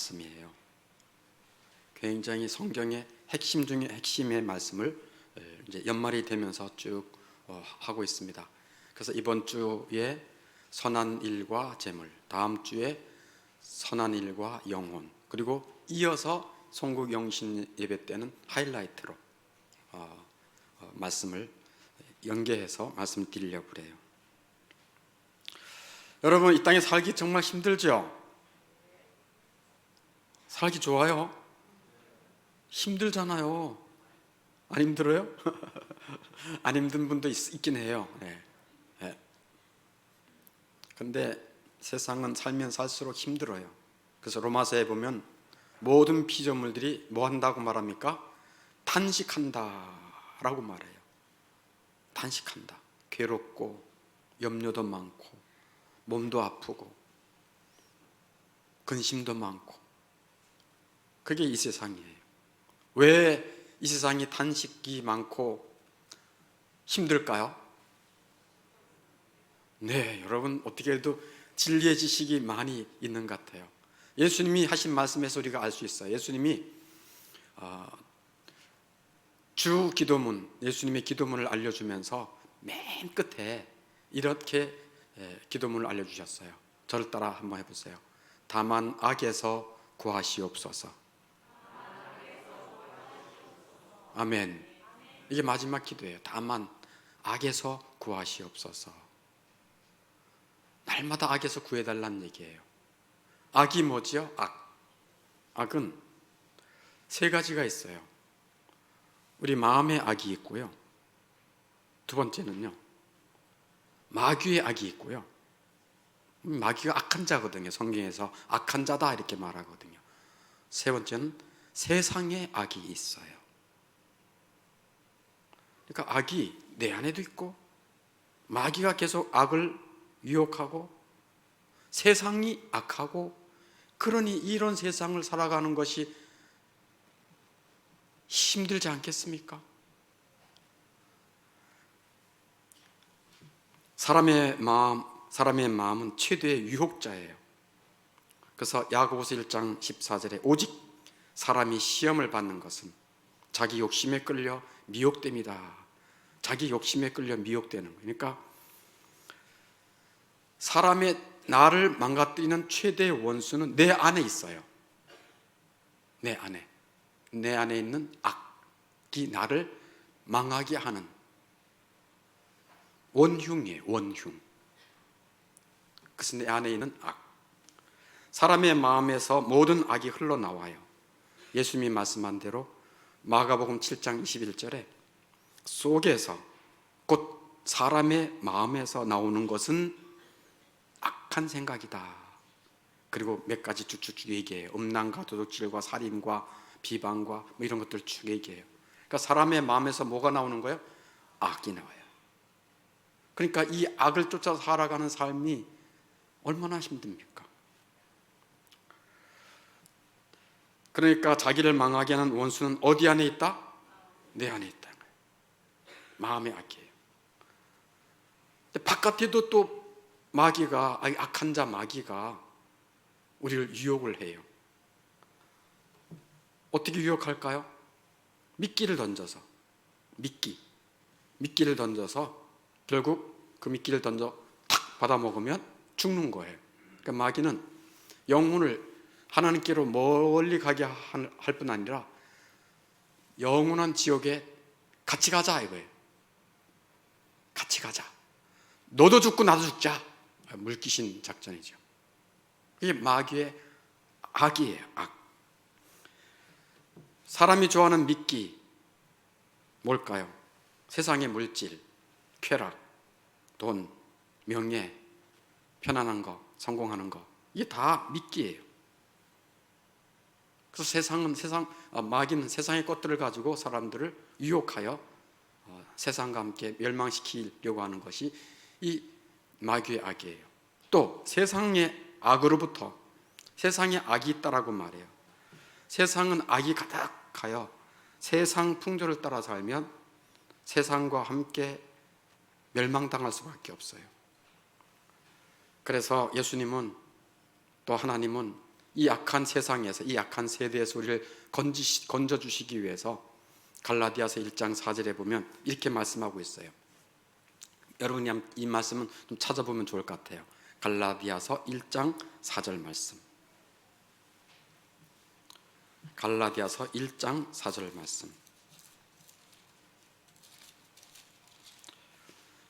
말씀이에요. 굉장히 성경의 핵심 중에 핵심의 말씀을 이제 연말이 되면서 쭉 하고 있습니다. 그래서 이번 주에 선한 일과 재물, 다음 주에 선한 일과 영혼, 그리고 이어서 송국 영신 예배 때는 하이라이트로 말씀을 연계해서 말씀드리려고 그래요. 여러분, 이 땅에 살기 정말 힘들죠? 살기 좋아요? 힘들잖아요. 안 힘들어요? 안 힘든 분도 있긴 해요. 근데 세상은 살면 살수록 힘들어요. 그래서 로마서에 보면 모든 피조물들이 뭐 한다고 말합니까? 탄식한다 라고 말해요. 탄식한다. 괴롭고 염려도 많고 몸도 아프고 근심도 많고, 그게 이 세상이에요. 왜 이 세상이 탄식이 많고 힘들까요? 네, 여러분 어떻게 해도 진리의 지식이 많이 있는 것 같아요. 예수님이 하신 말씀에서 우리가 알 수 있어요. 예수님이 주 기도문, 예수님의 기도문을 알려주면서 맨 끝에 이렇게 기도문을 알려주셨어요. 저를 따라 한번 해보세요. 다만 악에서 구하시옵소서. 아멘. 이게 마지막 기도예요. 다만 악에서 구하시옵소서. 날마다 악에서 구해달라는 얘기예요. 악이 뭐지요? 악은 세 가지가 있어요. 우리 마음의 악이 있고요, 두 번째는요 마귀의 악이 있고요. 마귀가 악한 자거든요. 성경에서 악한 자다 이렇게 말하거든요. 세 번째는 세상의 악이 있어요. 그러니까 악이 내 안에도 있고, 마귀가 계속 악을 유혹하고, 세상이 악하고, 그러니 이런 세상을 살아가는 것이 힘들지 않겠습니까? 사람의 마음은 최대의 유혹자예요. 그래서 야고보서 1장 14절에 오직 사람이 시험을 받는 것은 자기 욕심에 끌려 미혹됩니다. 자기 욕심에 끌려 미혹되는 거예요. 그러니까 사람의 나를 망가뜨리는 최대의 원수는 내 안에 있어요. 내 안에 있는 악이 나를 망하게 하는 원흉이에요. 원흉. 그래서 내 안에 있는 악, 사람의 마음에서 모든 악이 흘러나와요. 예수님이 말씀한 대로 마가복음 7장 21절에 속에서, 곧 사람의 마음에서 나오는 것은 악한 생각이다. 그리고 몇 가지 쭉쭉 얘기해요. 음란과 도둑질과 살인과 비방과 뭐 이런 것들 쭉 얘기해요. 그러니까 사람의 마음에서 뭐가 나오는 거예요? 악이 나와요. 그러니까 이 악을 쫓아 살아가는 삶이 얼마나 힘듭니까? 그러니까 자기를 망하게 하는 원수는 어디 안에 있다? 내 안에 있다. 마음의 악이에요. 바깥에도 또 마귀가, 악한 자 마귀가 우리를 유혹을 해요. 어떻게 유혹할까요? 미끼를 던져서, 미끼를 던져서 결국 그 미끼를 던져 탁 받아먹으면 죽는 거예요. 그러니까 마귀는 영혼을 하나님께로 멀리 가게 할 뿐 아니라 영원한 지옥에 같이 가자 이거예요. 같이 가자. 너도 죽고 나도 죽자. 물귀신 작전이죠. 이게 마귀의 악이에요. 악. 사람이 좋아하는 미끼 뭘까요? 세상의 물질, 쾌락, 돈, 명예, 편안한 거, 성공하는 거, 이게 다 미끼예요. 그래서 마귀는 세상의 것들을 가지고 사람들을 유혹하여 세상과 함께 멸망시키려고 하는 것이 이 마귀의 악이에요. 또 세상의 악으로부터, 세상에 악이 있다라고 말해요. 세상은 악이 가득하여 세상 풍조를 따라 살면 세상과 함께 멸망당할 수밖에 없어요. 그래서 예수님은, 또 하나님은 이 악한 세상에서, 이 악한 세대에서 우리를 건져주시기 위해서 갈라디아서 1장 4절에 보면 이렇게 말씀하고 있어요. 여러분이 이 말씀은 좀 찾아보면 좋을 것 같아요. 갈라디아서 1장 4절 말씀. 갈라디아서 1장 4절 말씀.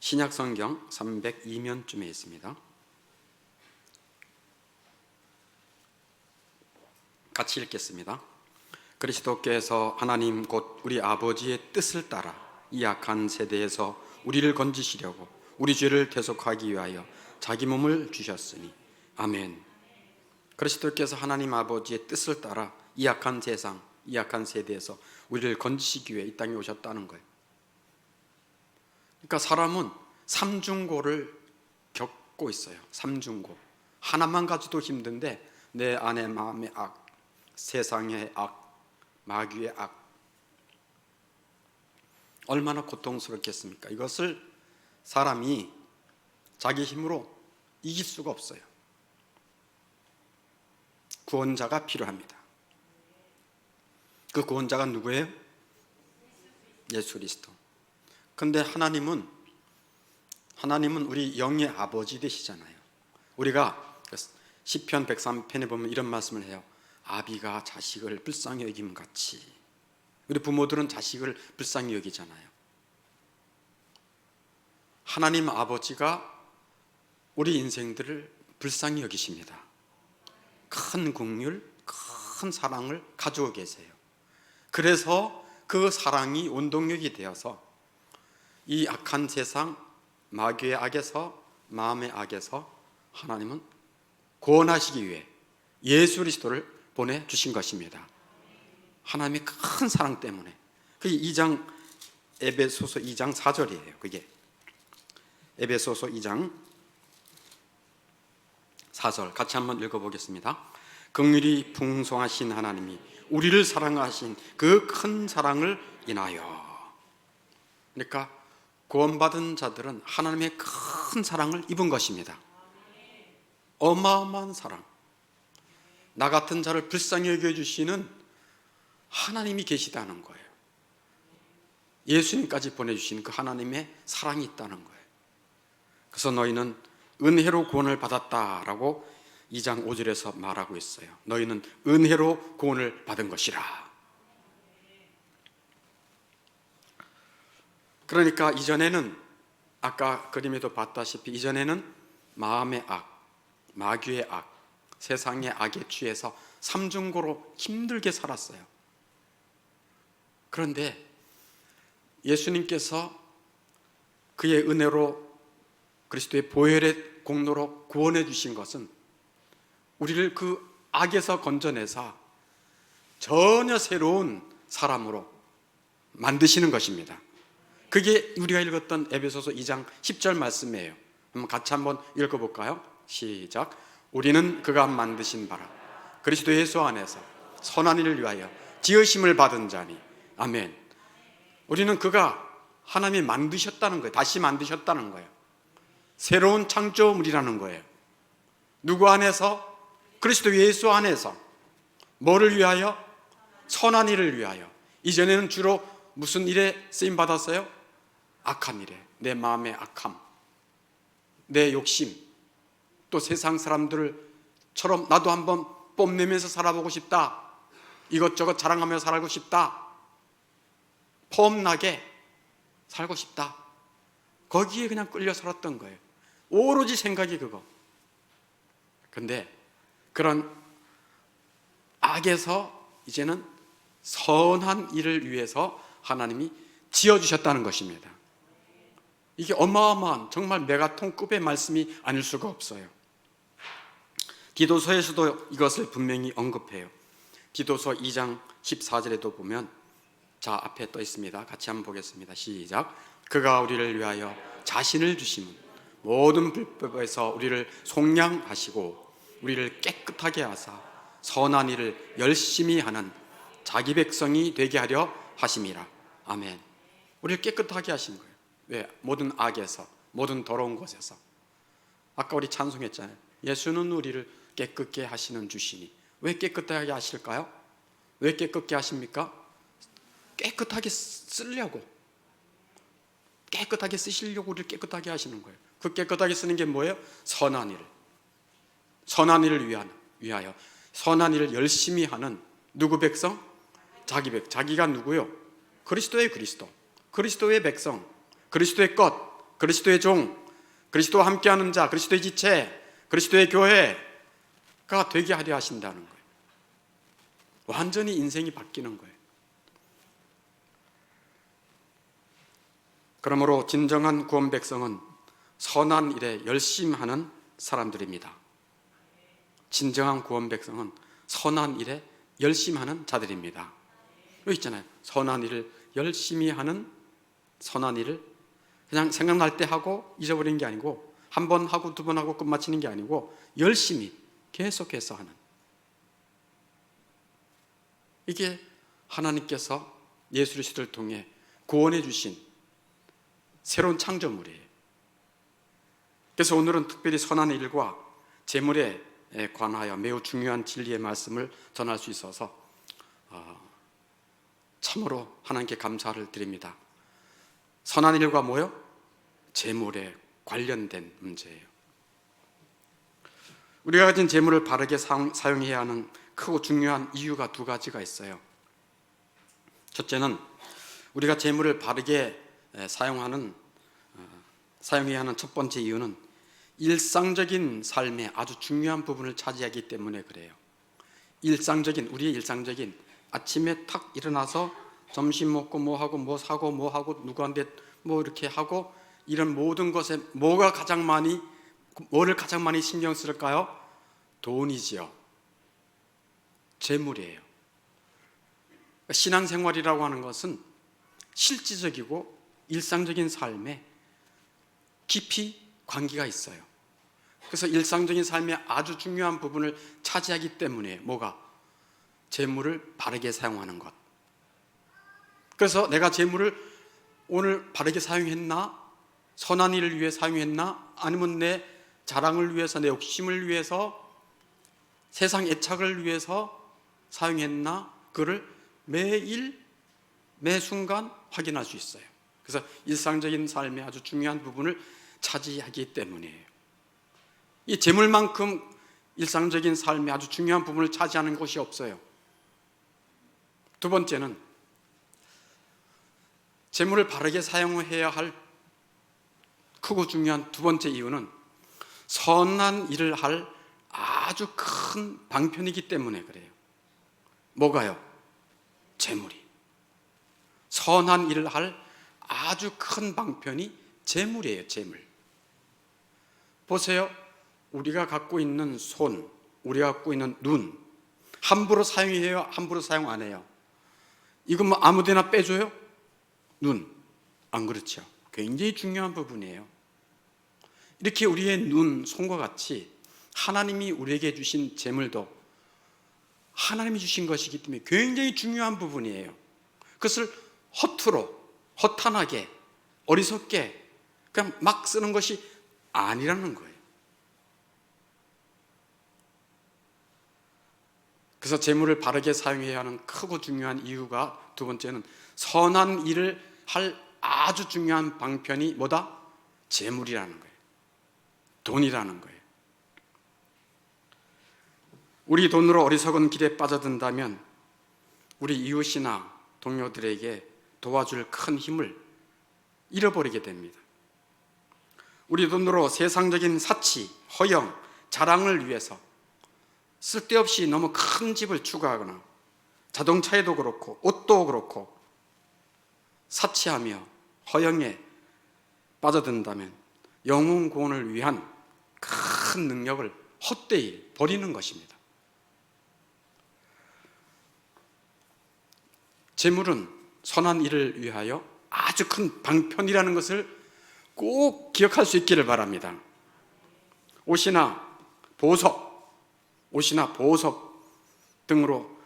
신약성경 302면쯤에 있습니다. 같이 읽겠습니다. 그리스도께서 하나님 곧 우리 아버지의 뜻을 따라 이 악한 세대에서 우리를 건지시려고 우리 죄를 대속하기 위하여 자기 몸을 주셨으니 아멘. 그리스도께서 하나님 아버지의 뜻을 따라 이 악한 세상, 이 악한 세대에서 우리를 건지시기 위해 이 땅에 오셨다는 거예요. 그러니까 사람은 삼중고를 겪고 있어요. 삼중고. 하나만 가지도 힘든데 내 안에 마음의 악, 세상의 악, 마귀의 악, 얼마나 고통스럽겠습니까? 이것을 사람이 자기 힘으로 이길 수가 없어요. 구원자가 필요합니다. 그 구원자가 누구예요? 예수 그리스도. 그런데 하나님은 우리 영의 아버지 되시잖아요. 우리가 시편 103편에 보면 이런 말씀을 해요. 아비가 자식을 불쌍히 여김 같이. 우리 부모들은 자식을 불쌍히 여기잖아요. 하나님 아버지가 우리 인생들을 불쌍히 여기십니다. 큰 긍휼, 큰 사랑을 가지고 계세요. 그래서 그 사랑이 원동력이 되어서 이 악한 세상, 마귀의 악에서, 마음의 악에서 하나님은 구원하시기 위해 예수 그리스도를 보내주신 것입니다. 하나님의 큰 사랑 때문에. 그게 에베소서 2장 4절이에요. 그게 에베소서 2장 4절 같이 한번 읽어보겠습니다. 긍휼이 풍성하신 하나님이 우리를 사랑하신 그 큰 사랑을 인하여. 그러니까 구원받은 자들은 하나님의 큰 사랑을 입은 것입니다. 어마어마한 사랑. 나 같은 자를 불쌍히 여겨주시는 하나님이 계시다는 거예요. 예수님까지 보내주신 그 하나님의 사랑이 있다는 거예요. 그래서 너희는 은혜로 구원을 받았다라고 2장 5절에서 말하고 있어요. 너희는 은혜로 구원을 받은 것이라. 그러니까 이전에는 아까 그림에도 봤다시피 이전에는 마음의 악, 마귀의 악, 세상의 악에 취해서 삼중고로 힘들게 살았어요. 그런데 예수님께서 그의 은혜로 그리스도의 보혈의 공로로 구원해 주신 것은 우리를 그 악에서 건져내사 전혀 새로운 사람으로 만드시는 것입니다. 그게 우리가 읽었던 에베소서 2장 10절 말씀이에요. 같이 한번 읽어볼까요? 시작. 우리는 그가 만드신 바라 그리스도 예수 안에서 선한 일을 위하여 지으심을 받은 자니 아멘. 우리는 그가 하나님이 만드셨다는 거예요. 다시 만드셨다는 거예요. 새로운 창조물이라는 거예요. 누구 안에서? 그리스도 예수 안에서. 뭐를 위하여? 선한 일을 위하여. 이전에는 주로 무슨 일에 쓰임 받았어요? 악한 일에. 내 마음의 악함, 내 욕심, 또 세상 사람들처럼 나도 한번 뽐내면서 살아보고 싶다, 이것저것 자랑하며 살고 싶다, 폼나게 살고 싶다, 거기에 그냥 끌려 살았던 거예요. 오로지 생각이 그거. 근데 그런 악에서 이제는 선한 일을 위해서 하나님이 지어주셨다는 것입니다. 이게 어마어마한 정말 메가톤급의 말씀이 아닐 수가 없어요. 디도서에서도 이것을 분명히 언급해요. 디도서 2장 14절에도 보면, 자 앞에 떠 있습니다. 같이 한번 보겠습니다. 시작. 그가 우리를 위하여 자신을 주심은 모든 불법에서 우리를 속량하시고 우리를 깨끗하게 하사 선한 일을 열심히 하는 자기 백성이 되게 하려 하심이라. 아멘. 우리를 깨끗하게 하신 거예요. 왜? 모든 악에서, 모든 더러운 것에서. 아까 우리 찬송했잖아요. 예수는 우리를 깨끗게 하시는 주시니 왜 깨끗하게 하실까요? 왜 깨끗게 하십니까? 깨끗하게 쓰려고, 깨끗하게 쓰시려고 우리를 깨끗하게 하시는 거예요. 그 깨끗하게 쓰는 게 뭐예요? 선한 일, 선한 일을 위하여 선한 일을 열심히 하는 누구 백성? 자기가 누구요? 그리스도의 그리스도, 그리스도의 백성, 그리스도의 것, 그리스도의 종, 그리스도와 함께하는 자, 그리스도의 지체, 그리스도의 교회가 되게 하려 하신다는 거예요. 완전히 인생이 바뀌는 거예요. 그러므로 진정한 구원 백성은 선한 일에 열심하는 사람들입니다. 진정한 구원 백성은 선한 일에 열심하는 자들입니다. 여기 있잖아요. 선한 일을 열심히 하는, 선한 일을 그냥 생각날 때 하고 잊어버리는 게 아니고, 한 번 하고 두 번 하고 끝마치는 게 아니고 열심히 계속해서 하는, 이게 하나님께서 예수 그리스도를 통해 구원해 주신 새로운 창조물이에요. 그래서 오늘은 특별히 선한 일과 재물에 관하여 매우 중요한 진리의 말씀을 전할 수 있어서 참으로 하나님께 감사를 드립니다. 선한 일과 뭐요? 재물에 관련된 문제예요. 우리가 가진 재물을 바르게 사용해야 하는 크고 중요한 이유가 두 가지가 있어요. 첫째는 우리가 재물을 바르게 사용해야 하는 첫 번째 이유는 일상적인 삶의 아주 중요한 부분을 차지하기 때문에 그래요. 우리의 일상적인 아침에 탁 일어나서 점심 먹고 뭐 하고 뭐 사고 뭐 하고 누구한테 뭐 이렇게 하고, 이런 모든 것에 뭐를 가장 많이 신경 쓸까요? 돈이지요. 재물이에요. 신앙생활이라고 하는 것은 실질적이고 일상적인 삶에 깊이 관계가 있어요. 그래서 일상적인 삶의 아주 중요한 부분을 차지하기 때문에 재물을 바르게 사용하는 것. 그래서 내가 재물을 오늘 바르게 사용했나? 선한 일을 위해 사용했나? 아니면 내 자랑을 위해서, 내 욕심을 위해서, 세상 애착을 위해서 사용했나? 그를 매일 매 순간 확인할 수 있어요. 그래서 일상적인 삶의 아주 중요한 부분을 차지하기 때문이에요. 이 재물만큼 일상적인 삶의 아주 중요한 부분을 차지하는 것이 없어요. 두 번째는 재물을 바르게 사용해야 할 크고 중요한 두 번째 이유는 선한 일을 할 아주 큰 방편이기 때문에 그래요. 뭐가요? 재물이. 선한 일을 할 아주 큰 방편이 재물이에요. 재물. 보세요. 우리가 갖고 있는 손, 우리가 갖고 있는 눈, 함부로 사용해요? 함부로 사용 안 해요? 이거 뭐 아무데나 빼줘요? 눈. 안 그렇죠. 굉장히 중요한 부분이에요. 이렇게 우리의 눈, 손과 같이 하나님이 우리에게 주신 재물도 하나님이 주신 것이기 때문에 굉장히 중요한 부분이에요. 그것을 허탄하게, 어리석게 그냥 막 쓰는 것이 아니라는 거예요. 그래서 재물을 바르게 사용해야 하는 크고 중요한 이유가 두 번째는 선한 일을 할 아주 중요한 방편이 뭐다? 재물이라는 거예요. 돈이라는 거예요. 우리 돈으로 어리석은 길에 빠져든다면 우리 이웃이나 동료들에게 도와줄 큰 힘을 잃어버리게 됩니다. 우리 돈으로 세상적인 사치, 허영, 자랑을 위해서 쓸데없이 너무 큰 집을 추구하거나 자동차에도 그렇고 옷도 그렇고 사치하며 허영에 빠져든다면 영혼 구원을 위한 큰 능력을 헛되이 버리는 것입니다. 재물은 선한 일을 위하여 아주 큰 방편이라는 것을 꼭 기억할 수 있기를 바랍니다. 옷이나 보석 등으로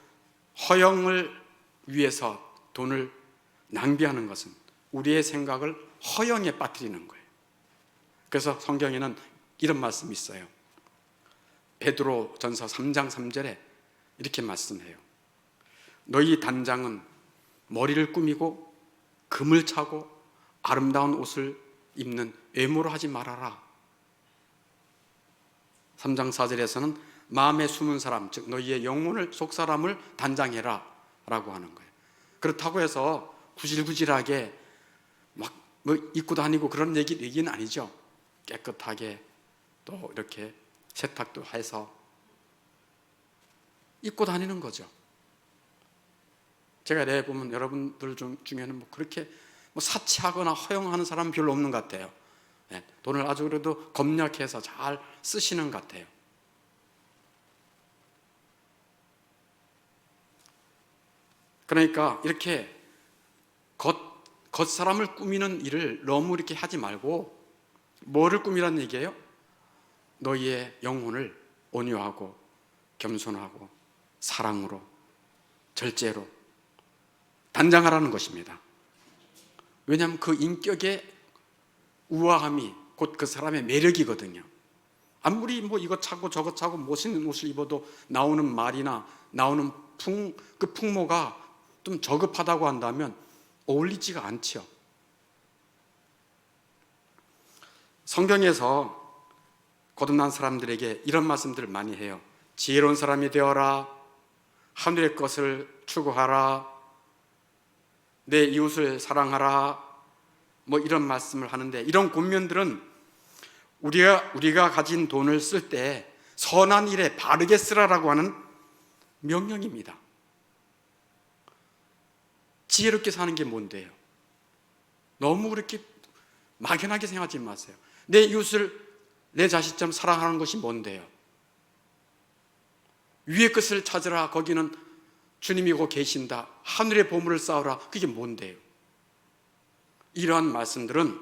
허영을 위해서 돈을 낭비하는 것은 우리의 생각을 허영에 빠뜨리는 거예요. 그래서 성경에는 이런 말씀이 있어요. 베드로 전서 3장 3절에 이렇게 말씀해요. 너희 단장은 머리를 꾸미고 금을 차고 아름다운 옷을 입는 외모로 하지 말아라. 3장 4절에서는 마음에 숨은 사람, 즉 너희의 영혼을 속사람을 단장해라 라고 하는 거예요. 그렇다고 해서 구질구질하게 막 뭐 입고 다니고 그런 얘기는 아니죠. 깨끗하게 또 이렇게 세탁도 해서 입고 다니는 거죠. 제가 내 보면 여러분들 중에는 뭐 그렇게 뭐 사치하거나 허용하는 사람은 별로 없는 것 같아요. 네, 돈을 아주 그래도 검약해서 잘 쓰시는 것 같아요. 그러니까 이렇게 겉사람을 꾸미는 일을 너무 이렇게 하지 말고, 뭐를 꾸미라는 얘기예요? 너희의 영혼을 온유하고 겸손하고 사랑으로 절제로 단장하라는 것입니다. 왜냐하면 그 인격의 우아함이 곧 그 사람의 매력이거든요. 아무리 뭐 이거 차고 저거 차고 멋있는 옷을 입어도 나오는 말이나 나오는 그 풍모가 좀 저급하다고 한다면 어울리지가 않죠. 성경에서 거듭난 사람들에게 이런 말씀들을 많이 해요. 지혜로운 사람이 되어라, 하늘의 것을 추구하라, 내 이웃을 사랑하라, 뭐 이런 말씀을 하는데, 이런 권면들은 우리가 가진 돈을 쓸 때 선한 일에 바르게 쓰라라고 하는 명령입니다. 지혜롭게 사는 게 뭔데요? 너무 그렇게 막연하게 생각하지 마세요. 내 이웃을 내 자식처럼 사랑하는 것이 뭔데요? 위의 것을 찾으라, 거기는 주님이고 계신다. 하늘의 보물을 쌓으라, 그게 뭔데요? 이러한 말씀들은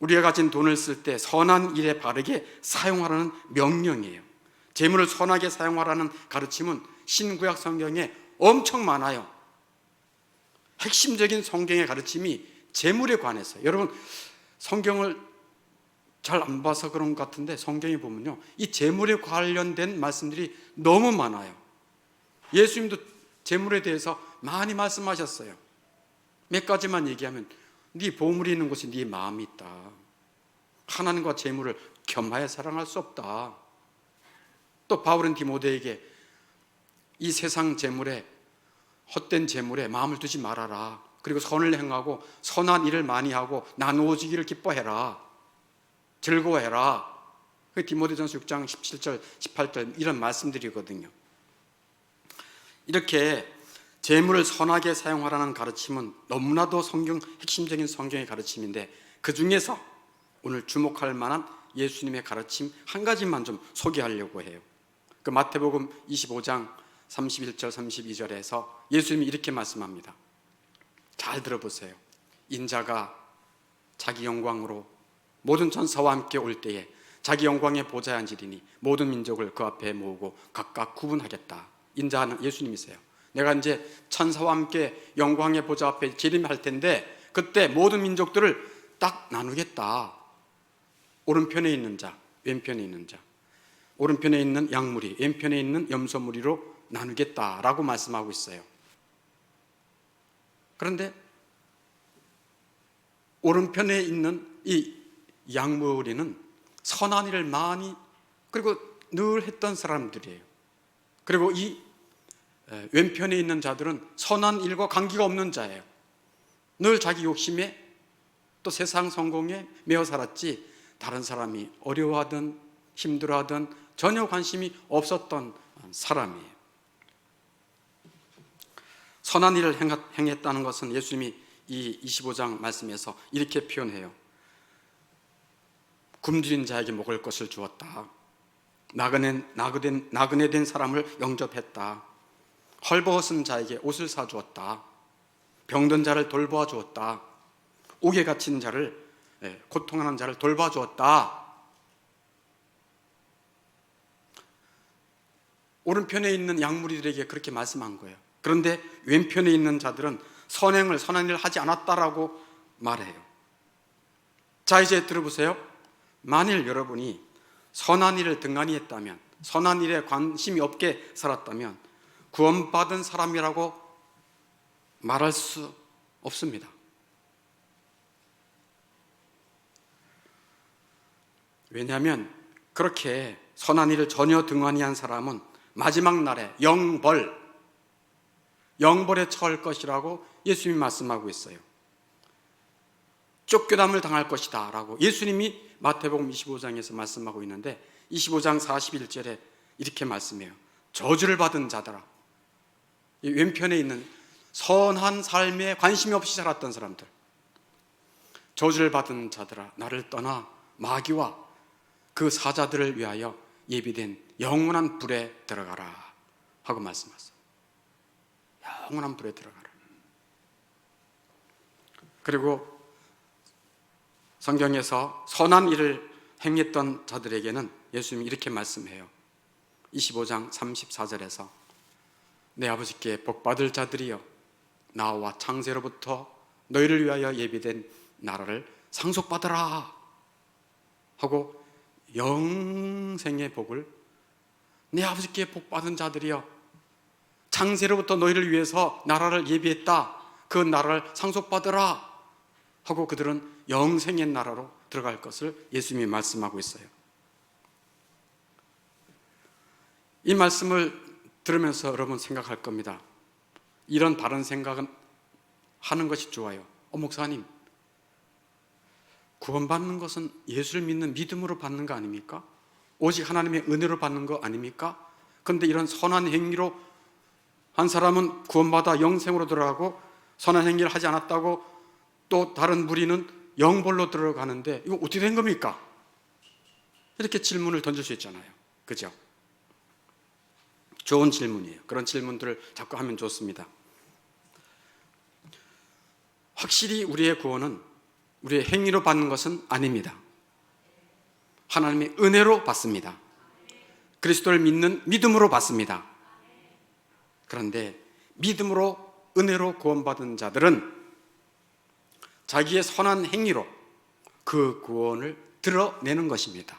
우리가 가진 돈을 쓸 때 선한 일에 바르게 사용하라는 명령이에요. 재물을 선하게 사용하라는 가르침은 신구약 성경에 엄청 많아요. 핵심적인 성경의 가르침이 재물에 관해서, 여러분 성경을 잘 안 봐서 그런 것 같은데 성경에 보면요, 이 재물에 관련된 말씀들이 너무 많아요. 예수님도 재물에 대해서 많이 말씀하셨어요. 몇 가지만 얘기하면, 네 보물이 있는 곳에 네 마음이 있다. 하나님과 재물을 겸하여 사랑할 수 없다. 또 바울은 디모데에게 이 세상 재물에, 헛된 재물에 마음을 두지 말아라. 그리고 선을 행하고 선한 일을 많이 하고 나누어지기를 기뻐해라. 즐거워해라. 디모데전서 6장 17절 18절 이런 말씀들이거든요. 이렇게 재물을 선하게 사용하라는 가르침은 너무나도 핵심적인 성경의 가르침인데, 그 중에서 오늘 주목할 만한 예수님의 가르침 한 가지만 좀 소개하려고 해요. 그 마태복음 25장 31절 32절에서 예수님이 이렇게 말씀합니다. 잘 들어보세요. 인자가 자기 영광으로 모든 천사와 함께 올 때에 자기 영광의 보좌에 앉으리니 모든 민족을 그 앞에 모으고 각각 구분하겠다. 인자는 예수님이세요. 내가 이제 천사와 함께 영광의 보좌 앞에 재림할 텐데, 그때 모든 민족들을 딱 나누겠다. 오른편에 있는 자, 왼편에 있는 자, 오른편에 있는 양무리, 왼편에 있는 염소무리로 나누겠다라고 말씀하고 있어요. 그런데 오른편에 있는 이 양무리는 선한 일을 많이 그리고 늘 했던 사람들이에요. 그리고 이 왼편에 있는 자들은 선한 일과 관계가 없는 자예요. 늘 자기 욕심에 또 세상 성공에 매여 살았지, 다른 사람이 어려워하든 힘들어하든 전혀 관심이 없었던 사람이에요. 선한 일을 행했다는 것은 예수님이 이 25장 말씀에서 이렇게 표현해요. 굶주린 자에게 먹을 것을 주었다. 나그네 된 사람을 영접했다. 헐벗은 자에게 옷을 사주었다. 병든 자를 돌보아 주었다. 옥에 갇힌 자를, 고통하는 자를 돌봐 주었다. 오른편에 있는 양무리들에게 그렇게 말씀한 거예요. 그런데 왼편에 있는 자들은 선한 일을 하지 않았다라고 말해요. 자, 이제 들어보세요. 만일 여러분이 선한 일을 등한히 했다면, 선한 일에 관심이 없게 살았다면 구원받은 사람이라고 말할 수 없습니다. 왜냐하면 그렇게 선한 일을 전혀 등한히 한 사람은 마지막 날에 영벌에 처할 것이라고 예수님이 말씀하고 있어요. 쫓겨남을 당할 것이다 라고 예수님이 마태복음 25장에서 말씀하고 있는데 25장 41절에 이렇게 말씀해요. 저주를 받은 자들아. 이 왼편에 있는 선한 삶에 관심이 없이 살았던 사람들, 저주를 받은 자들아, 나를 떠나 마귀와 그 사자들을 위하여 예비된 영원한 불에 들어가라 하고 말씀하셨어요. 영원한 불에 들어가라. 그리고 성경에서 선한 일을 행했던 자들에게는 예수님이 이렇게 말씀해요. 25장 34절에서 내 아버지께 복받을 자들이여 나와 창세로부터 너희를 위하여 예비된 나라를 상속받으라 하고 영생의 복을, 내 아버지께 복받은 자들이여 창세로부터 너희를 위해서 나라를 예비했다, 그 나라를 상속받으라 하고 그들은 영생의 나라로 들어갈 것을 예수님이 말씀하고 있어요. 이 말씀을 들으면서 여러분 생각할 겁니다. 이런 바른 생각은 하는 것이 좋아요. 목사님, 구원받는 것은 예수를 믿는 믿음으로 받는 거 아닙니까? 오직 하나님의 은혜로 받는 거 아닙니까? 그런데 이런 선한 행위로 한 사람은 구원받아 영생으로 들어가고 선한 행위를 하지 않았다고 또 다른 무리는 영벌로 들어가는데 이거 어떻게 된 겁니까? 이렇게 질문을 던질 수 있잖아요. 그죠? 좋은 질문이에요. 그런 질문들을 자꾸 하면 좋습니다. 확실히 우리의 구원은 우리의 행위로 받는 것은 아닙니다. 하나님의 은혜로 받습니다. 그리스도를 믿는 믿음으로 받습니다. 그런데 믿음으로 은혜로 구원받은 자들은 자기의 선한 행위로 그 구원을 드러내는 것입니다.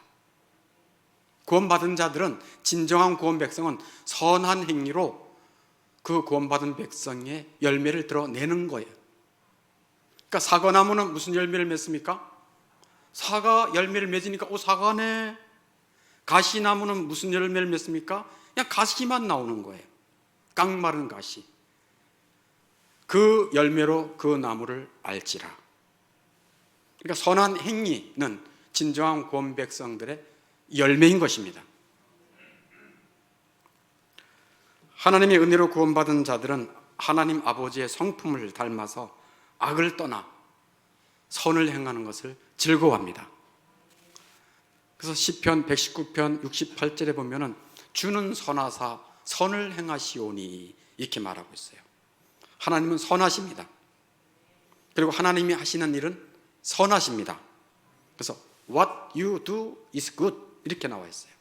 구원받은 자들은, 진정한 구원 백성은 선한 행위로 그 구원받은 백성의 열매를 드러내는 거예요. 그러니까 사과나무는 무슨 열매를 맺습니까? 사과 열매를 맺으니까 사과네. 가시나무는 무슨 열매를 맺습니까? 그냥 가시만 나오는 거예요. 깡마른 가시. 그 열매로 그 나무를 알지라. 그러니까 선한 행위는 진정한 구원 백성들의 열매인 것입니다. 하나님의 은혜로 구원받은 자들은 하나님 아버지의 성품을 닮아서 악을 떠나 선을 행하는 것을 즐거워합니다. 그래서 시편 119편 68절에 보면은 주는 선하사 선을 행하시오니 이렇게 말하고 있어요. 하나님은 선하십니다. 그리고 하나님이 하시는 일은 선하십니다. 그래서 What you do is good 이렇게 나와 있어요.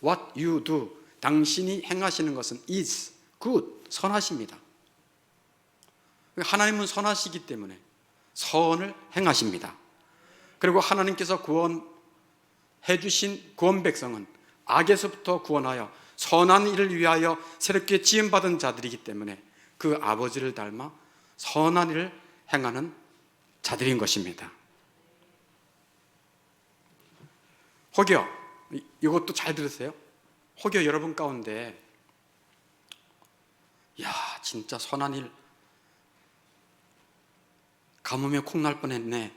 What you do, 당신이 행하시는 것은 is good, 선하십니다. 하나님은 선하시기 때문에 선을 행하십니다. 그리고 하나님께서 구원해 주신 구원 백성은 악에서부터 구원하여 선한 일을 위하여 새롭게 지음받은 자들이기 때문에 그 아버지를 닮아 선한 일을 행하는 자들인 것입니다. 혹여, 이것도 잘 들으세요. 혹여 여러분 가운데 진짜 선한 일 가뭄에 콩 날 뻔했네,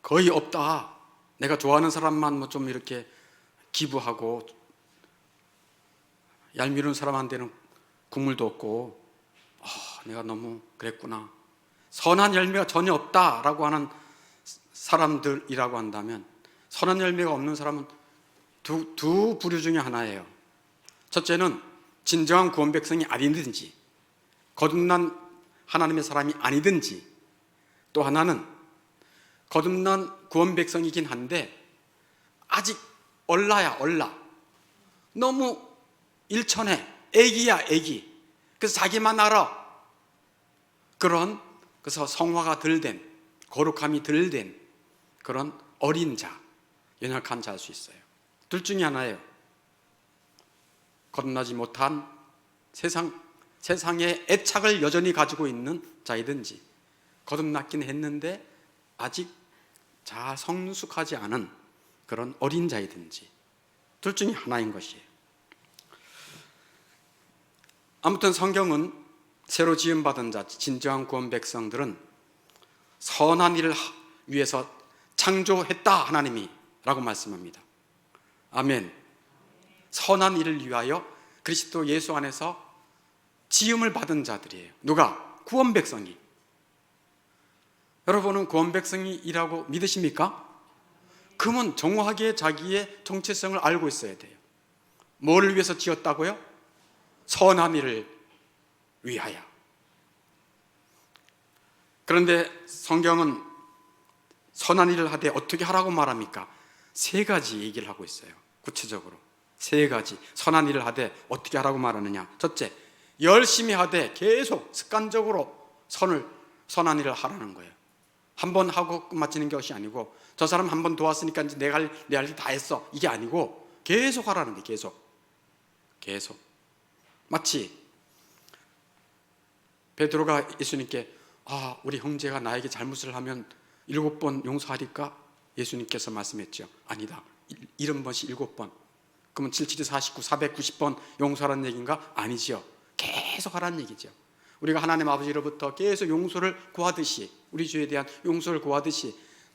거의 없다, 내가 좋아하는 사람만 좀 이렇게 기부하고 얄미운 사람한테는 국물도 없고 내가 너무 그랬구나, 선한 열매가 전혀 없다라고 하는 사람들이라고 한다면, 선한 열매가 없는 사람은 두 부류 중에 하나예요. 첫째는 진정한 구원 백성이 아니든지 거듭난 하나님의 사람이 아니든지, 또 하나는 거듭난 구원 백성이긴 한데 아직 얼라야 얼라, 너무 일천해, 애기야 애기, 그래서 자기만 알아, 그래서 성화가 덜 된, 거룩함이 덜 된 그런 어린 자, 연약한 자일 수 있어요. 둘 중에 하나예요. 거듭나지 못한 세상에 애착을 여전히 가지고 있는 자이든지, 거듭났긴 했는데 아직 잘 성숙하지 않은 그런 어린 자이든지, 둘 중에 하나인 것이에요. 아무튼 성경은 새로 지음받은 자, 진정한 구원 백성들은 선한 일을 위해서 창조했다, 하나님이 라고 말씀합니다. 아멘. 선한 일을 위하여 그리스도 예수 안에서 지음을 받은 자들이에요. 누가? 구원 백성이. 여러분은 구원 백성이라고 믿으십니까? 그러면 정확하게 자기의 정체성을 알고 있어야 돼요. 뭐를 위해서 지었다고요? 선한 일을 위하여. 그런데 성경은 선한 일을 하되 어떻게 하라고 말합니까? 세 가지 얘기를 하고 있어요. 구체적으로 세 가지 선한 일을 하되 어떻게 하라고 말하느냐. 첫째, 열심히 하되 계속 습관적으로 선한 일을 하라는 거예요. 한 번 하고 끝마치는 것이 아니고, 저 사람 한 번 도왔으니까 이제 내 할 일 다 했어, 이게 아니고 계속 하라는 거예요. 계속. 마치 베드로가 예수님께 우리 형제가 나에게 잘못을 하면 7번 용서하리까? 예수님께서 말씀했죠. 아니다, 70번씩 7번. 그러면 77이 49, 490번 용서하라는 얘기인가? 아니지요. 계속 하라는 얘기죠. 우리가 하나님 아버지로부터 계속 용서를 구하듯이, 우리 죄에 대한 용서를 구하듯이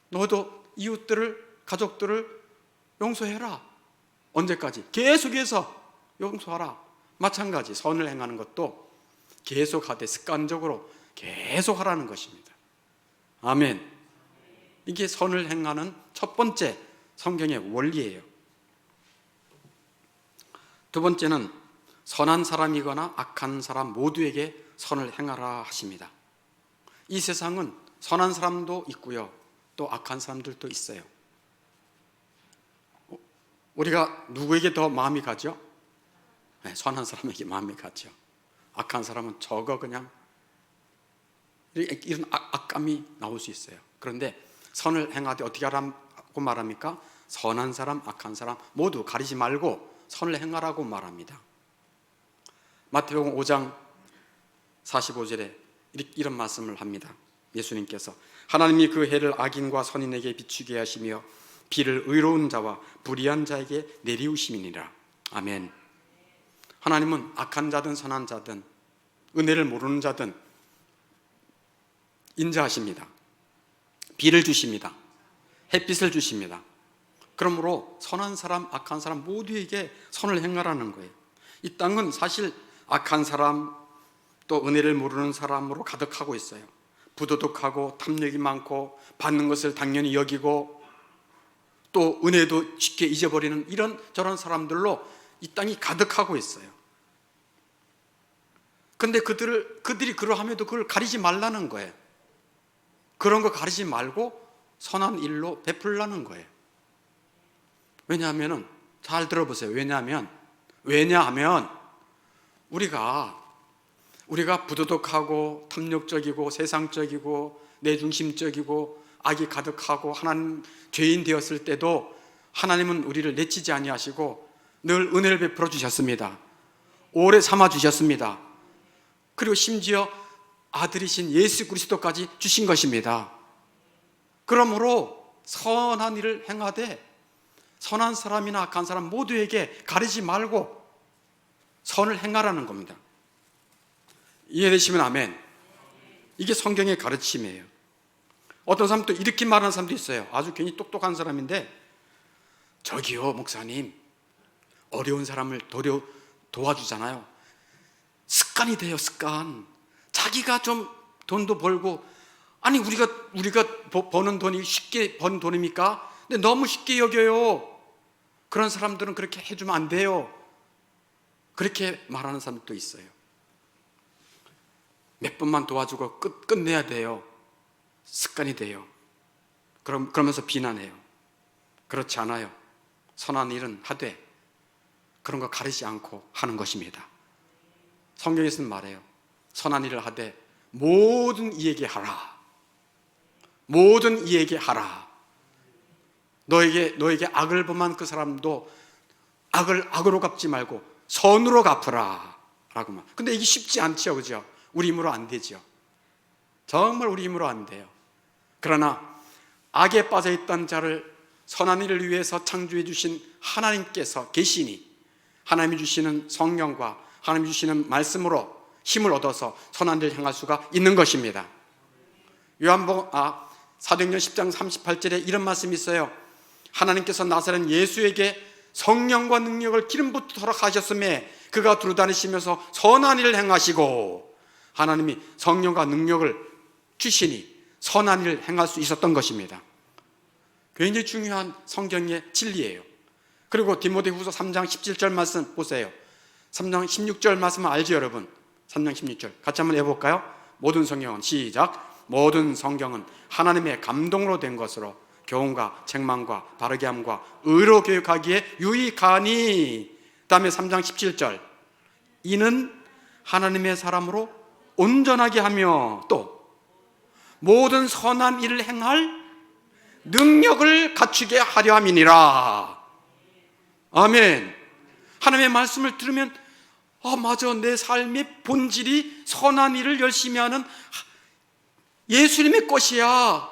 너도 이웃들을, 가족들을 용서해라. 언제까지? 계속해서 용서하라. 마찬가지 선을 행하는 것도 계속하되 습관적으로 계속 하라는 것입니다. 아멘. 이게 선을 행하는 첫 번째 성경의 원리예요. 두 번째는 선한 사람이거나 악한 사람 모두에게 선을 행하라 하십니다. 이 세상은 선한 사람도 있고요, 또 악한 사람들도 있어요. 우리가 누구에게 더 마음이 가죠? 네, 선한 사람에게 마음이 가죠. 악한 사람은 저거 그냥 이런 악감이 나올 수 있어요. 그런데 선을 행하되 어떻게 하라고 말합니까? 선한 사람, 악한 사람 모두 가리지 말고 선을 행하라고 말합니다. 마태복음 5장 45절에 이런 말씀을 합니다. 예수님께서 하나님이 그 해를 악인과 선인에게 비추게 하시며 비를 의로운 자와 불의한 자에게 내리우심이니라. 아멘. 하나님은 악한 자든 선한 자든 은혜를 모르는 자든 인자하십니다. 비를 주십니다. 햇빛을 주십니다. 그러므로 선한 사람, 악한 사람 모두에게 선을 행하라는 거예요. 이 땅은 사실 악한 사람, 또 은혜를 모르는 사람으로 가득하고 있어요. 부도덕하고 탐욕이 많고 받는 것을 당연히 여기고 또 은혜도 쉽게 잊어버리는 이런 저런 사람들로 이 땅이 가득하고 있어요. 근데 그들이 그러함에도 그걸 가리지 말라는 거예요. 그런 거 가리지 말고 선한 일로 베풀라는 거예요. 왜냐하면, 잘 들어보세요. 왜냐하면 우리가 부도덕하고 탐욕적이고 세상적이고 내중심적이고 악이 가득하고 하나님 죄인 되었을 때도 하나님은 우리를 내치지 아니하시고 늘 은혜를 베풀어 주셨습니다. 오래 삼아 주셨습니다. 그리고 심지어 아들이신 예수 그리스도까지 주신 것입니다. 그러므로 선한 일을 행하되 선한 사람이나 악한 사람 모두에게 가리지 말고 선을 행하라는 겁니다. 이해되시면 아멘. 이게 성경의 가르침이에요. 어떤 사람도 이렇게 말하는 사람도 있어요. 아주 괜히 똑똑한 사람인데, 저기요 목사님, 어려운 사람을 도와주잖아요. 습관이 돼요. 습관. 자기가 좀 돈도 벌고, 아니 우리가 버는 돈이 쉽게 번 돈입니까? 근데 너무 쉽게 여겨요. 그런 사람들은 그렇게 해주면 안 돼요. 그렇게 말하는 사람도 있어요. 몇 번만 도와주고 끝내야 돼요. 습관이 돼요. 그러면서 비난해요. 그렇지 않아요. 선한 일은 하되 그런 거 가리지 않고 하는 것입니다. 성경에서는 말해요. 선한 일을 하되 모든 이에게 하라. 모든 이에게 하라. 너에게 악을 범한 그 사람도 악으로 갚지 말고 선으로 갚으라 라고 말. 근데 이게 쉽지 않죠, 그죠? 우리 힘으로 안 되죠. 정말 우리 힘으로 안 돼요. 그러나 악에 빠져있던 자를 선한 일을 위해서 창조해 주신 하나님께서 계시니 하나님이 주시는 성령과 하나님이 주시는 말씀으로 힘을 얻어서 선한 일을 행할 수가 있는 것입니다. 사도행전 10장 38절에 이런 말씀이 있어요. 하나님께서 나사렛 예수에게 성령과 능력을 기름 붓도록 하셨음에 그가 두루다니시면서 선한 일을 행하시고, 하나님이 성령과 능력을 주시니 선한 일을 행할 수 있었던 것입니다. 굉장히 중요한 성경의 진리예요. 그리고 디모데후서 3장 17절 말씀 보세요. 3장 16절 말씀은 알죠, 여러분? 3장 16절 같이 한번 해볼까요? 모든 성경은, 시작, 모든 성경은 하나님의 감동으로 된 것으로 교훈과 책망과 바르게 함과 의로 교육하기에 유익하니. 그 다음에 3장 17절, 이는 하나님의 사람으로 온전하게 하며 또 모든 선한 일을 행할 능력을 갖추게 하려 함이니라. 아멘. 하나님의 말씀을 들으면 맞아, 내 삶의 본질이 선한 일을 열심히 하는 예수님의 것이야.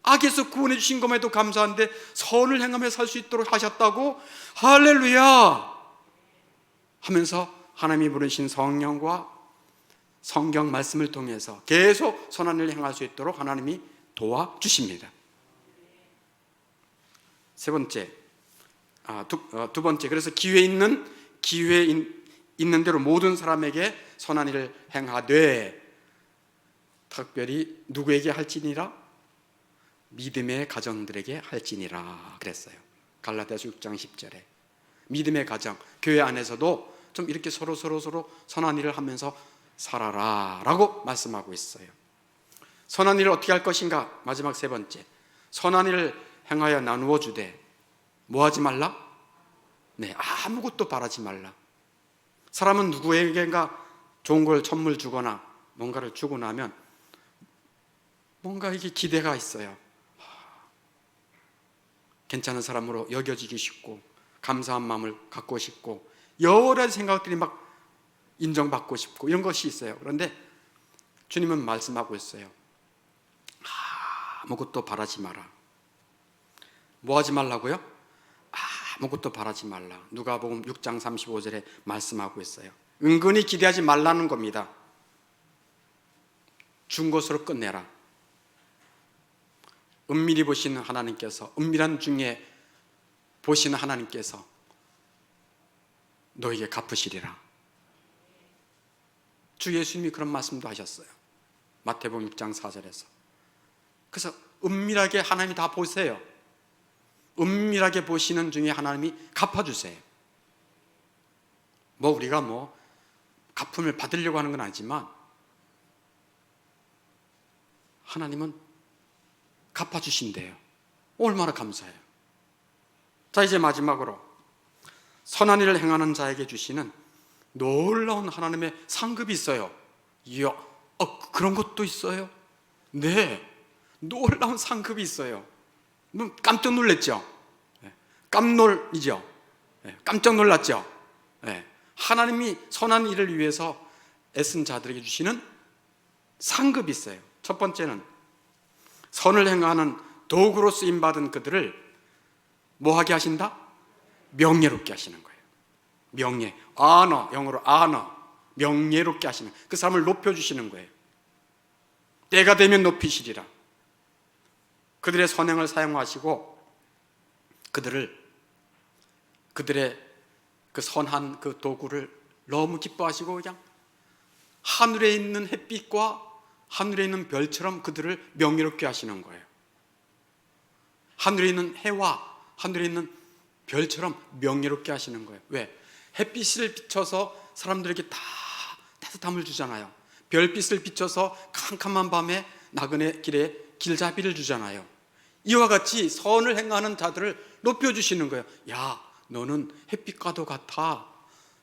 악에서 구원해 주신 것에도 감사한데 선을 행하며 살 수 있도록 하셨다고, 할렐루야 하면서 하나님이 부르신 성령과 성경 말씀을 통해서 계속 선한 일을 행할 수 있도록 하나님이 도와주십니다. 세 번째, 두 번째, 그래서 기회 있는 대로 모든 사람에게 선한 일을 행하되 특별히 누구에게 할지니라? 믿음의 가정들에게 할지니라 그랬어요. 갈라디아서 6장 10절에 믿음의 가정, 교회 안에서도 좀 이렇게 서로 선한 일을 하면서 살아라 라고 말씀하고 있어요. 선한 일을 어떻게 할 것인가? 마지막 세 번째, 선한 일을 행하여 나누어 주되 뭐 하지 말라? 네, 아무것도 바라지 말라. 사람은 누구에게인가 좋은 걸 선물 주거나 뭔가를 주고 나면 뭔가 이게 기대가 있어요. 괜찮은 사람으로 여겨지기 싶고 감사한 마음을 갖고 싶고 여러 가지 생각들이 막 인정받고 싶고 이런 것이 있어요. 그런데 주님은 말씀하고 있어요. 아무것도 바라지 마라. 뭐 하지 말라고요? 아무것도 바라지 말라. 누가복음 6장 35절에 말씀하고 있어요. 은근히 기대하지 말라는 겁니다. 준 것으로 끝내라. 은밀히 보시는 하나님께서, 은밀한 중에 보시는 하나님께서 너에게 갚으시리라. 주 예수님이 그런 말씀도 하셨어요. 마태복음 6장 4절에서. 그래서 은밀하게 하나님이 다 보세요. 은밀하게 보시는 중에 하나님이 갚아주세요. 우리가 갚음을 받으려고 하는 건 아니지만 하나님은 갚아주신대요. 얼마나 감사해요. 자, 이제 마지막으로 선한 일을 행하는 자에게 주시는 놀라운 하나님의 상급이 있어요. 이야, 그런 것도 있어요? 네, 놀라운 상급이 있어요. 깜짝 놀랐죠? 깜놀이죠? 깜짝 놀랐죠? 하나님이 선한 일을 위해서 애쓴 자들에게 주시는 상급이 있어요. 첫 번째는 선을 행하는 도구로 쓰임받은 그들을 뭐하게 하신다? 명예롭게 하시는 거예요. 명예, honor, 영어로 honor, 명예롭게 하시는, 그 사람을 높여주시는 거예요. 때가 되면 높이시리라. 그들의 선행을 사용하시고 그들의 그 선한 그 도구를 너무 기뻐하시고 그냥 하늘에 있는 햇빛과 하늘에 있는 별처럼 그들을 명예롭게 하시는 거예요. 하늘에 있는 해와 하늘에 있는 별처럼 명예롭게 하시는 거예요. 왜? 햇빛을 비춰서 사람들에게 다 따뜻함을 주잖아요. 별빛을 비춰서 캄캄한 밤에 나그네 길에 길잡이를 주잖아요. 이와 같이 선을 행하는 자들을 높여주시는 거예요. 야, 너는 햇빛과도 같아.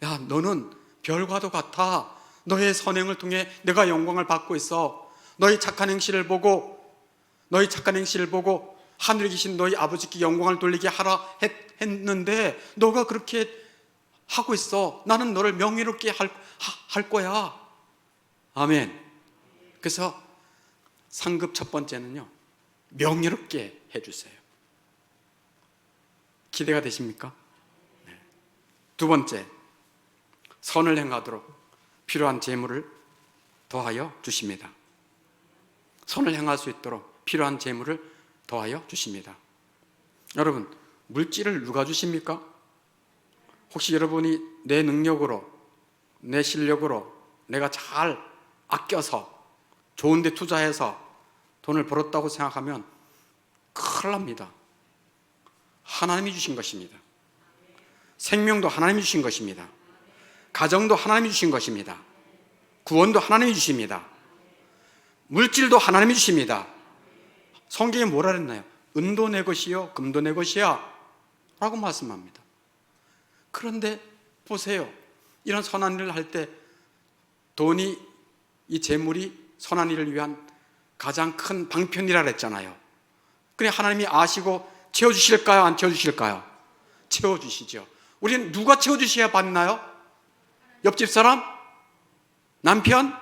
야, 너는 별과도 같아. 너의 선행을 통해 내가 영광을 받고 있어. 너의 착한 행실을 보고 하늘에 계신 너희 아버지께 영광을 돌리게 하라 했는데 너가 그렇게 하고 있어. 나는 너를 명예롭게 할 거야. 아멘. 그래서 상급 첫 번째는요, 명예롭게 해주세요. 기대가 되십니까? 네. 두 번째, 선을 행하도록 필요한 재물을 더하여 주십니다. 선을 행할 수 있도록 필요한 재물을 더하여 주십니다. 여러분, 물질을 누가 주십니까? 혹시 여러분이 내 능력으로, 내 실력으로 내가 잘 아껴서 좋은 데 투자해서 돈을 벌었다고 생각하면 큰일 납니다. 하나님이 주신 것입니다. 생명도 하나님이 주신 것입니다. 가정도 하나님이 주신 것입니다. 구원도 하나님이 주십니다. 물질도 하나님이 주십니다. 성경에 뭐라 그랬나요? 은도 내 것이요 금도 내 것이야 라고 말씀합니다. 그런데 보세요. 이런 선한 일을 할 때 돈이, 이 재물이 선한 일을 위한 가장 큰 방편이라 그랬잖아요. 그래, 하나님이 아시고 채워주실까요? 안 채워주실까요? 채워주시죠. 우리는 누가 채워주셔야 받나요? 옆집 사람? 남편?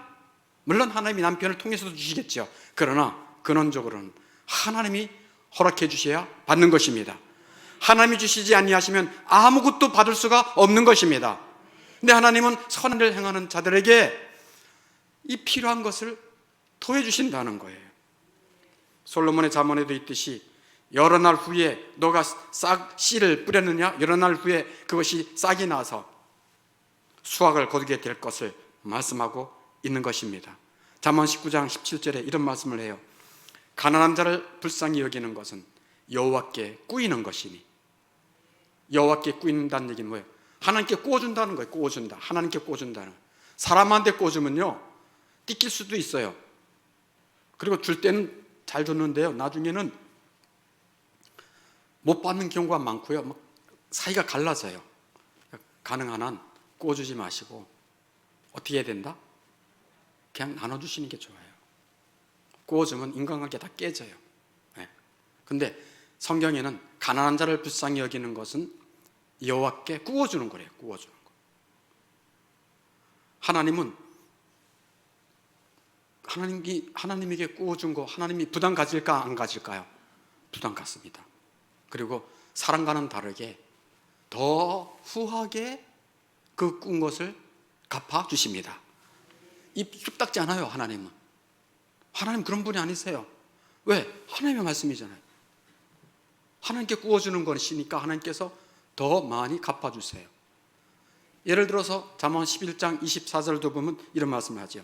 물론 하나님이 남편을 통해서도 주시겠죠. 그러나 근원적으로는 하나님이 허락해 주셔야 받는 것입니다. 하나님이 주시지 아니하시면 아무것도 받을 수가 없는 것입니다. 근데 하나님은 선한 일을 행하는 자들에게 이 필요한 것을 더해 주신다는 거예요. 솔로몬의 잠언에도 있듯이 여러 날 후에 너가 씨를 뿌렸느냐? 여러 날 후에 그것이 싹이 나서 수확을 거두게 될 것을 말씀하고 있는 것입니다. 잠언 19장 17절에 이런 말씀을 해요. 가난한 자를 불쌍히 여기는 것은 여호와께 꾸이는 것이니. 여호와께 꾸인다는 얘기는 뭐예요? 하나님께 꿔준다는 거예요. 꿔준다. 하나님께 꿔준다는 거예요. 사람한테 꿔주면요, 띠낄 수도 있어요. 그리고 줄 때는 잘 줬는데요, 나중에는 못 받는 경우가 많고요, 막 사이가 갈라져요. 가능한 한 꿔주지 마시고 어떻게 해야 된다? 그냥 나눠주시는 게 좋아요. 꿔주면 인간관계 다 깨져요. 네. 근데 성경에는 가난한 자를 불쌍히 여기는 것은 여호와께 꾸어주는 거래요. 꾸어주는 거. 하나님은 하나님에게 꾸어준 거 하나님이 부담 가질까 안 가질까요? 부담 갖습니다. 그리고 사람과는 다르게 더 후하게 그 꾼 것을 갚아 주십니다. 입 닦지 않아요. 하나님은. 하나님 그런 분이 아니세요. 왜? 하나님의 말씀이잖아요. 하나님께 꾸어주는 것이니까 하나님께서 더 많이 갚아주세요. 예를 들어서 잠언 11장 24절도 보면 이런 말씀을 하죠.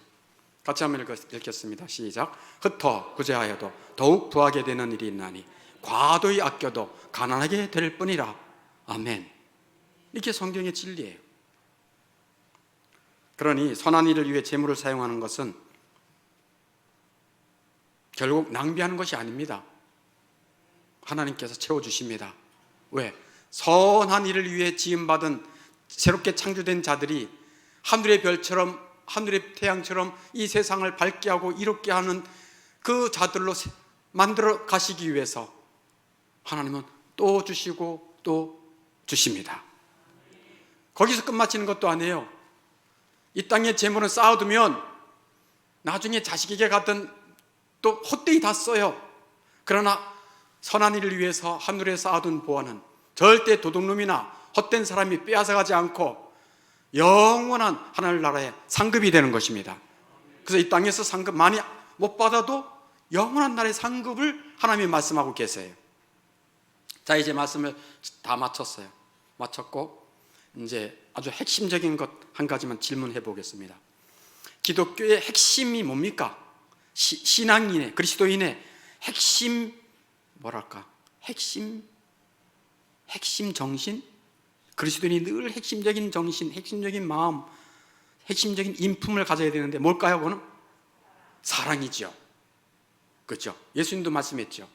같이 한번 읽겠습니다. 시작. 흩어 구제하여도 더욱 부하게 되는 일이 있나니 과도히 아껴도 가난하게 될 뿐이라. 아멘. 이게 성경의 진리예요. 그러니 선한 일을 위해 재물을 사용하는 것은 결국 낭비하는 것이 아닙니다. 하나님께서 채워주십니다. 왜? 선한 일을 위해 지음받은 새롭게 창조된 자들이 하늘의 별처럼, 하늘의 태양처럼 이 세상을 밝게 하고 이롭게 하는 그 자들로 만들어 가시기 위해서 하나님은 또 주시고 또 주십니다. 거기서 끝마치는 것도 아니에요. 이 땅에 재물을 쌓아두면 나중에 자식에게 가든 또 헛되이 다 써요. 그러나 선한 일을 위해서 하늘에 쌓아둔 보화는 절대 도둑놈이나 헛된 사람이 빼앗아가지 않고 영원한 하늘나라의 상급이 되는 것입니다. 그래서 이 땅에서 상급 많이 못 받아도 영원한 나라의 상급을 하나님이 말씀하고 계세요. 자, 이제 말씀을 다 마쳤어요. 마쳤고 이제 아주 핵심적인 것 한 가지만 질문해 보겠습니다. 기독교의 핵심이 뭡니까? 신앙인의, 그리스도인의 핵심, 핵심 정신? 그리스도인이 늘 핵심적인 정신, 핵심적인 마음, 핵심적인 인품을 가져야 되는데 뭘까요? 그거는 사랑이죠. 그렇죠? 예수님도 말씀했죠.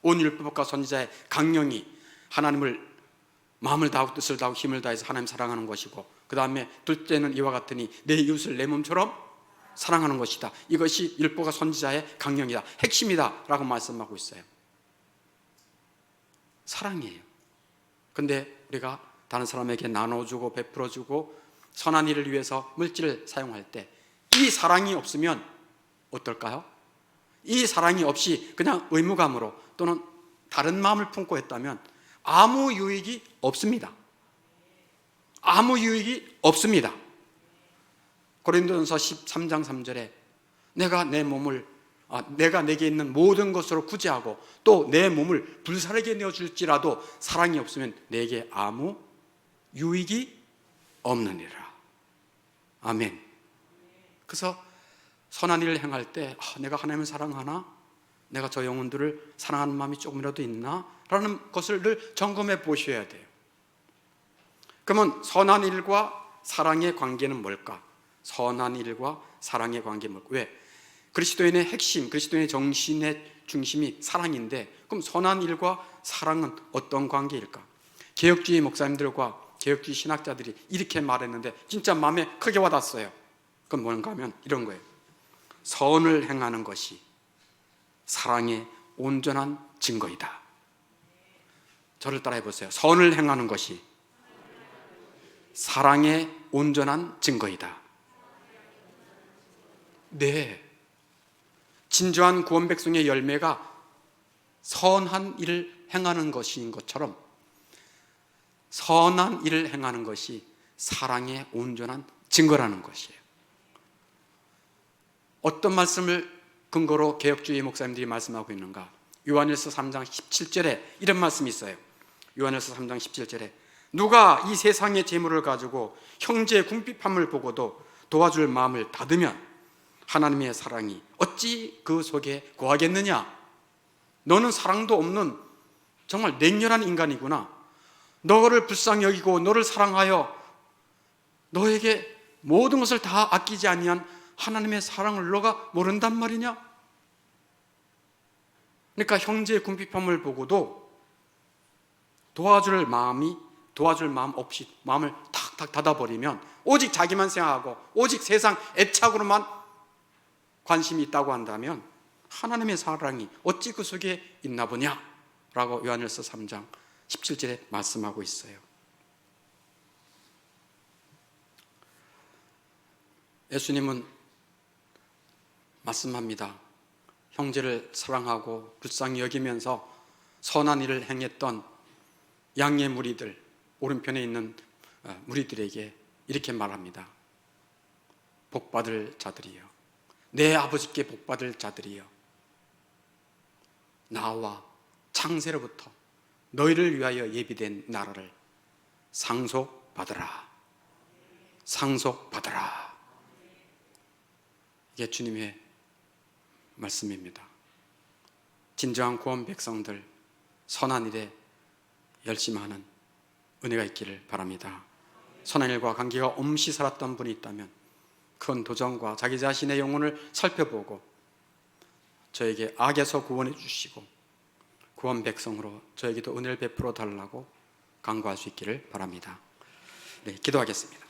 온 율법과 선지자의 강령이 하나님을 마음을 다하고 뜻을 다하고 힘을 다해서 하나님 사랑하는 것이고, 그 다음에 둘째는 이와 같으니 내 이웃을 내 몸처럼 사랑하는 것이다. 이것이 율법과 선지자의 강령이다, 핵심이다 라고 말씀하고 있어요. 사랑이에요. 근데 우리가 다른 사람에게 나눠주고 베풀어주고 선한 일을 위해서 물질을 사용할 때 이 사랑이 없으면 어떨까요? 이 사랑이 없이 그냥 의무감으로 또는 다른 마음을 품고 했다면 아무 유익이 없습니다. 아무 유익이 없습니다. 고린도전서 13장 3절에 내가 내게 있는 모든 것으로 구제하고 또 내 몸을 불사르게 내어줄지라도 사랑이 없으면 내게 아무 유익이 없느니라. 아멘. 그래서 선한 일을 행할 때 내가 하나님을 사랑하나? 내가 저 영혼들을 사랑하는 마음이 조금이라도 있나? 라는 것을 늘 점검해 보셔야 돼요. 그러면 선한 일과 사랑의 관계는 뭘까? 선한 일과 사랑의 관계는 뭘까? 왜? 그리스도인의 핵심, 그리스도인의 정신의 중심이 사랑인데 그럼 선한 일과 사랑은 어떤 관계일까? 개혁주의 목사님들과 개혁주의 신학자들이 이렇게 말했는데 진짜 마음에 크게 와닿았어요. 그건 뭔가 하면 이런 거예요. 선을 행하는 것이 사랑의 온전한 증거이다. 저를 따라해 보세요. 선을 행하는 것이 사랑의 온전한 증거이다. 네. 진정한 구원 백성의 열매가 선한 일을 행하는 것인 것처럼 선한 일을 행하는 것이 사랑의 온전한 증거라는 것이에요. 어떤 말씀을 근거로 개혁주의 목사님들이 말씀하고 있는가? 요한일서 3장 17절에 이런 말씀이 있어요. 요한일서 3장 17절에 누가 이 세상의 재물을 가지고 형제의 궁핍함을 보고도 도와줄 마음을 닫으면 하나님의 사랑이 어찌 그 속에 거하겠느냐? 너는 사랑도 없는 정말 냉혈한 인간이구나. 너를 불쌍히 여기고 너를 사랑하여 너에게 모든 것을 다 아끼지 아니한 하나님의 사랑을 너가 모른단 말이냐? 그러니까 형제의 궁핍함을 보고도 도와줄 마음 없이 마음을 탁탁 닫아버리면 오직 자기만 생각하고 오직 세상 애착으로만 관심이 있다고 한다면 하나님의 사랑이 어찌 그 속에 있나 보냐? 라고 요한일서 3장 17절에 말씀하고 있어요. 예수님은 말씀합니다. 형제를 사랑하고 불쌍히 여기면서 선한 일을 행했던 양의 무리들, 오른편에 있는 무리들에게 이렇게 말합니다. 복받을 자들이여, 내 아버지께 복받을 자들이여, 나와 창세로부터 너희를 위하여 예비된 나라를 상속받으라. 상속받으라. 이게 주님의 말씀입니다. 진정한 구원 백성들, 선한 일에 열심하는 은혜가 있기를 바랍니다. 선한 일과 관계가 엄시 살았던 분이 있다면 큰 도전과 자기 자신의 영혼을 살펴보고 저에게 악에서 구원해 주시고 구원 백성으로 저에게도 은혜를 베풀어 달라고 간구할 수 있기를 바랍니다. 네, 기도하겠습니다.